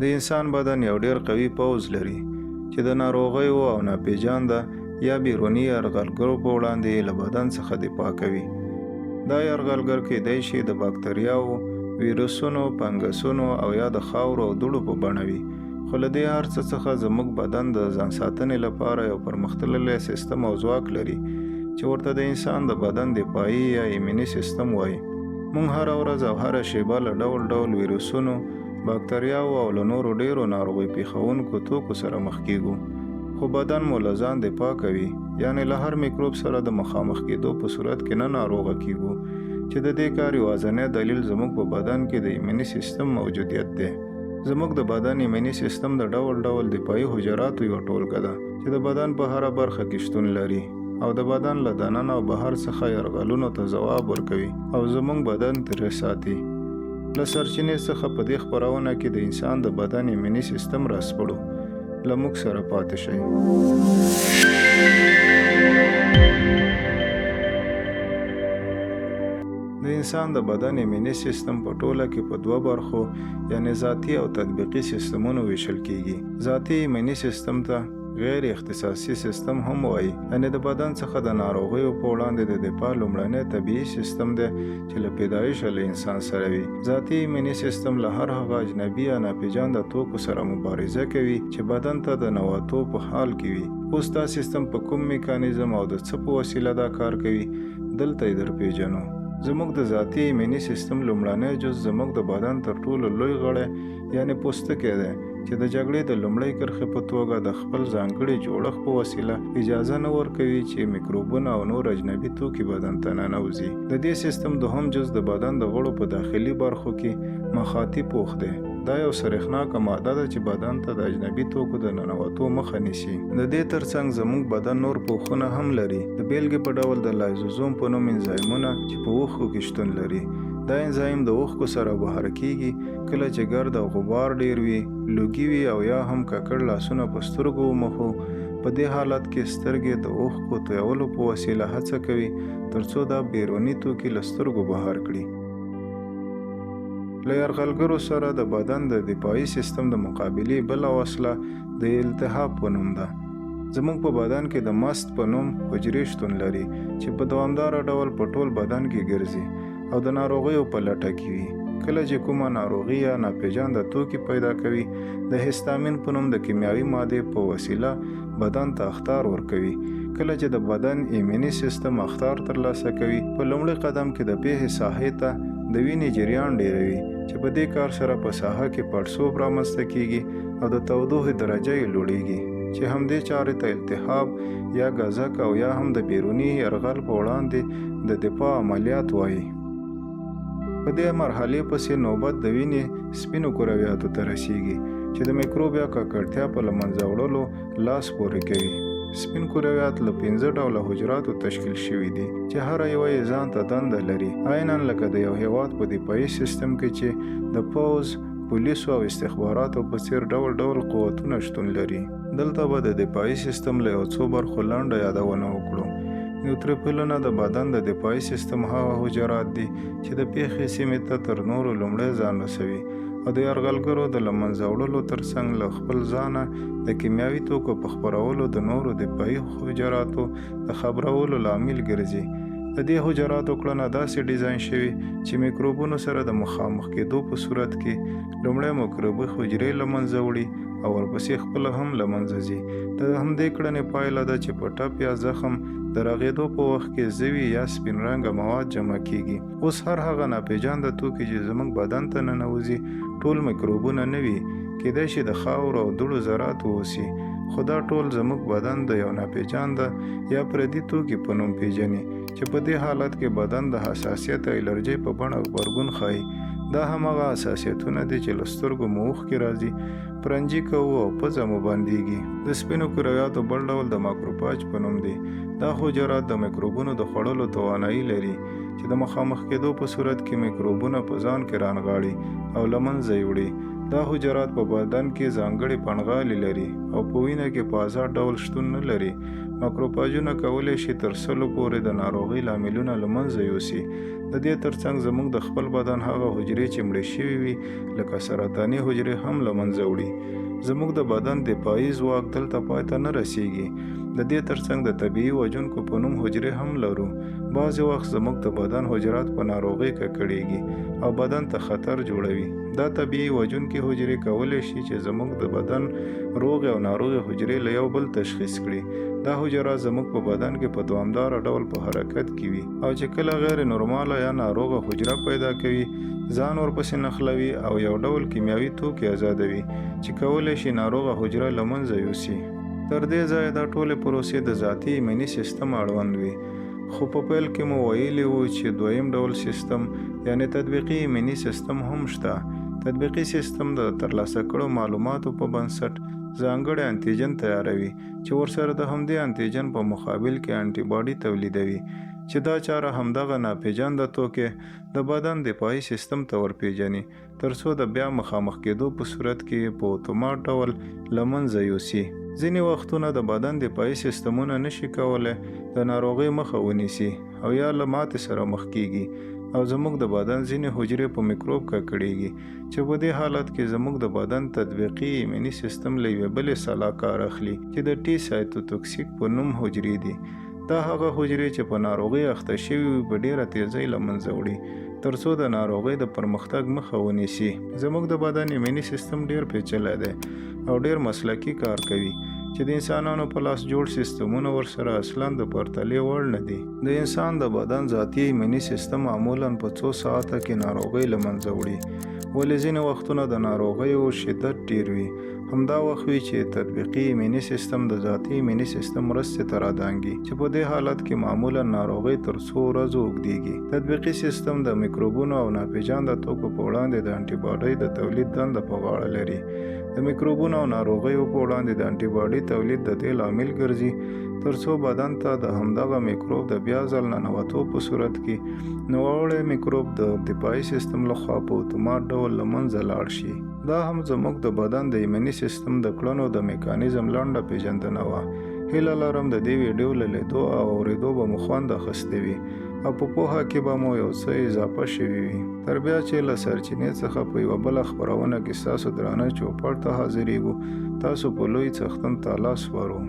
د انسان بدن یو ډیر قوي پوځ لري چې د ناروغیو او ناپېژانده یا بیروني یرغلګرو په وړاندې له بدن څخه دفاع کوي. دا یرغلګر کیدای شي د باکتریاوو، ویروسونو، فنګسونو او یا د خاورو او دوړو په بڼه وي. خو له دې هر څه څخه زموږ بدن د ځان ساتنې لپاره یو پرمختللی سیستم او ځواک لري چې ورته د انسان د بدن دفاعي یا ایمني سیستم وایي. موږ هره ورځ او هره شیبه له ډول ډول ویروسونو، باکتریاوو او له نورو ډیرو ناروغي پیښونکو توکو سره مخ کیږو، خو بدن مو له ځان دفاع کوي، یعنی له هر میکروب سره د مخامخ کېدو په صورت کې نه ناروغه کیږو، چې د دې کار یوازینی دلیل زموږ په بدن کې د ایمني سیستم موجودیت دی. زموږ د بدن ایمني سیستم د ډول ډول دفاعي حجراتو یو ټولګه ده چې د بدن په هره برخه کې شتون لري او د بدن له دننه او بهر څخه یرغلونو ته ځواب ورکوي او زموږ بدن ترې ساتي. له سرچینې څخه په دې خپرونه کې د انسان د بدن ایمني سیستم راسپړو. له موږ سره پاتې شئ. د انسان د بدن ایمني سیستم په ټوله کې په دوه برخو یعنی ذاتي او تطبیقي سیستمونو ویشل کیږي. ذاتي ایمني سیستم ته غیر اختصاصي سیستم هم وایي، یعنی د بدن څخه د ناروغیو په وړاندې د دفاع لومړنی طبیعي سیستم دی چې له پیدایشه له انسان سره وي. ذاتي ایمني سیستم له هر هغه اجنبي یا ناپېژانده توکو سره مبارزه کوي چې بدن ته د ننوتو په حال کې وي. اوس دا سیستم په کوم میکانیزم او د څه په وسیله دا کار کوي دلته یې درپېژنو. زموږ د ذاتي ایمني سیستم لومړنی جز زموږ د بدن تر ټولو لوی غړی یعنی پوستکی دی چې د جګړې د لومړۍ کرښې په توګه د خپل ځانګړي جوړښت په وسیله اجازه نه ورکوي چې میکروبونه او نور اجنبي توکي بدن ته ننوځي. د دې سیستم دوهم جز د بدن د غړو په داخلي برخو کې مخاطي پوښ دی. دا یو سریښناکه ماده ده چې بدن ته د اجنبي توکو د ننوتو مخه نیسي. د دې ترڅنګ زموږ بدن نور پوښونه هم لري، د بیلګې په ډول د لایزوزوم په نوم انزایمونه چې په اوښکو کې شتون لري. دا انزایم د اوښکو سره بهر کیږي کله چې ګرد او غبار ډیر وي، لوګي وي او یا هم ککړ لاسونه په سترګو وموښو. په دې حالت کې سترګې د اوښکو تویولو په وسیله هڅه کوي ترڅو دا بیروني توکي له سترګو بهر کړي. له یرغلګرو سره د بدن د دفاعي سیستم د مقابلې بله وسله د التهاب په نوم ده. زموږ په بدن کې د مست په نوم حجرې شتون لري چې په دوامداره ډول په ټول بدن کې ګرځي او د ناروغیو په لټه کې وي. کله چې کومه ناروغي یا ناپېژانده توکي پیدا کوي، د هستامین په نوم د کیمیاوي مادې په وسیله بدن ته اخطار ورکوي. کله چې د بدن ایمني سیستم اخطار ترلاسه کوي، په لومړي قدم کې د پیښې ساحې ته د وینې جریان ډیروي چې په دې کار سره په ساحه کې پړسوب رامنځته کیږي او د تودوخې درجه یې لوړیږي چې همدې چارې ته التهاب یا ګازک او یا هم د بیروني یرغل په وړاندې د دفاع عملیات وایي. په دې مرحلې پسې نوبت د وینې سپینو کرویاتو ته رسیږي چې د میکروب یا ککړتیا په له منځه وړلو لاس پورې کوي. سپین کرویات له 15 ډوله حجراتو تشکیل شوي دي چې هر یو یې ځان ته دنده لري، عیناً لکه د یو هیواد په دفاعي سیستم کې چې د پوځ، پولیسو او استخباراتو په څیر ډول ډول قوتونه شتون لري. دلته به د دفاعي سیستم له یو څو برخو لنډه یادونه وکړو. نیوتروفیلونه د بدن د دفاعي سیستم هغه حجرات دي چې د پیښې سیمې ته تر نورو لومړی ځان رسوي او د یرغلګرو د له منځه وړلو ترڅنګ له خپل ځانه د کیمیاوي توکو په خپرولو د نورو دفاعي حجراتو د خبرولو لامل ګرځي. د دې حجراتو کړنه داسې ډیزاین شوي چې میکروبونو سره د مخامخ کېدو په صورت کې لومړی میکروبي حجرې له منځه وړي او ورپسې خپله هم له منځه ځي. د همدې کړنې پایله ده چې په ټپ یا زخم د رغېدو په وخت کې زوی یا سپین رنګه مواد جمع کیږي. اوس هر هغه ناپېژانده توکي چې زموږ بدن ته ننوځي ټول میکروبونه نه وي، کېدای شي د خاورو او دوړو ذرات واوسي، خو دا ټول زموږ بدن د یو ناپېژانده یا پردي توکي په نوم پیژني چې په دې حالت کې بدن د حساسیت او الرجۍ په بڼه غبرګون ښایي. دا همغه حساسیتونه دي چې له سترګو مو اوښکې راځي، پرنجي کوو او پزه مو بندېږي. د سپینو کرویاتو بل ډول د ماکروفاج په نوم دی. دا حجرات د میکروبونو د خوړلو توانایي لري چې د مخامخ کېدو په صورت کې میکروبونه په ځان کې رانغاړي او له منځه یې وړي. دا حجرات په بدن کې ځانګړي بڼغالي لري او په وینه کې په ازاد ډول شتون نه لري. ماکروفاجونه کولی شي تر سلو پورې د ناروغۍ لاملونه له منځه یوسي. د دې ترڅنګ زموږ د خپل بدن هغه حجرې چې مړې شوي وي لکه سرطاني حجرې هم له منځه وړي. زموږ د بدن دفاعي ځواک دلته پای ته نه رسیږي. د دې ترڅنګ د طبیعي وژونکو په نوم حجرې هم لرو. بعضې وخت زموږ د بدن حجرات په ناروغۍ ککړېږي او بدن ته خطر جوړوي. دا طبیعي وژونکي حجرې کولی شي چې زموږ د بدن روغې او ناروغې حجرې له یو بل تشخیص کړي. دا حجرات زموږ په بدن کې په دوامداره ډول په حرکت کې وي او چې کله غیر نورماله یا ناروغه حجره پیدا کوي ځان ورپسې نښلوي او یو ډول کیمیاوي توکي آزادوي چې کولی شي ناروغه حجره له منځه یوسي. تر دې ځایه دا ټولې پروسې د ذاتي ایمني سیستم اړوند وي. خو په پیل کې مو ویلي وو چې دویم ډول سیستم یعنی تطبیقي ایمني سیستم هم شته. تطبیقي سیستم د ترلاسه کړو معلوماتو په بنسټ ځانګړی انټیجن تیاروي چې ورسره د همدې انټیجن په مقابل کې انټي باډي تولیدوي چې دا چاره همدغه ناپېژانده توکي د بدن دفاعي سیستم ته ورپېژني تر څو د بیا مخامخ کېدو په صورت کې په اتومات ډول له منځه یوسي. ځینې وختونه د بدن دفاعي سیستمونه نشي کولی د ناروغۍ مخه ونیسي او یا له ماتې سره مخ کیږي او زموږ د بدن ځینې حجرې په میکروب ککړېږي چې په دې حالت کې زموږ د بدن تطبیقي ایمني سیستم له یوې بلې سلا کار اخلي چې د ټي سایتوتوکسیک په نوم حجرې دي. دا هغه حجرې چې په ناروغۍ اخته شوي وي په ډېره تیزۍ له منځه وړي تر څو د ناروغۍ د پرمختګ مخه ونیسي. زموږ د بدن ایمني سیستم ډېر پیچلی دی او ډېر مسلکي کار کوي چې د انسانانو په لاس جوړ سیستمونه ورسره اصلاً د پرتلې وړ نه دي. د انسان د بدن ذاتي ایمني سیستم معمولاً په څو ساعته کې ناروغۍ له منځه وړي ولې ځینې وختونه د ناروغیو شدت ډېر وي. همدا وخت وي چې تطبیقي ایمني سیستم د ذاتي ایمني سیستم مرستې ته رادانګي چې په دې حالت کې معمولاً ناروغۍ تر څو ورځو اوږدېږي. تطبیقي سیستم د میکروبونو او ناپېژانده توکو په وړاندې د انټي باډۍ د تولید دنده په غاړه لري. د میکروبونو او ناروغیو په وړاندې د انټي باډي تولید د دې لامل ګرځي تر څو بدن ته د همدغه میکروب د بیا ځل ننوتو په صورت کې نوړی میکروب د دفاعي سیستم لخوا په اتومات ډول له منځه لاړ شي. دا هم زموږ د بدن د ایمني سیستم د کړنو د میکانیزم لنډه پیژندنه وه. هیله لرم د دې ویډیو له لیدو او اورېدو به مو خوند اخیستی وي او په پوهه کې به مو یو څه اضافه شوي وي. تر بیا چې له سرچینې څخه په یوه بله خپرونه کې ستاسو درانه چوپړ ته حاضرېږو تاسو په لوی څښتن ته لاس ورو.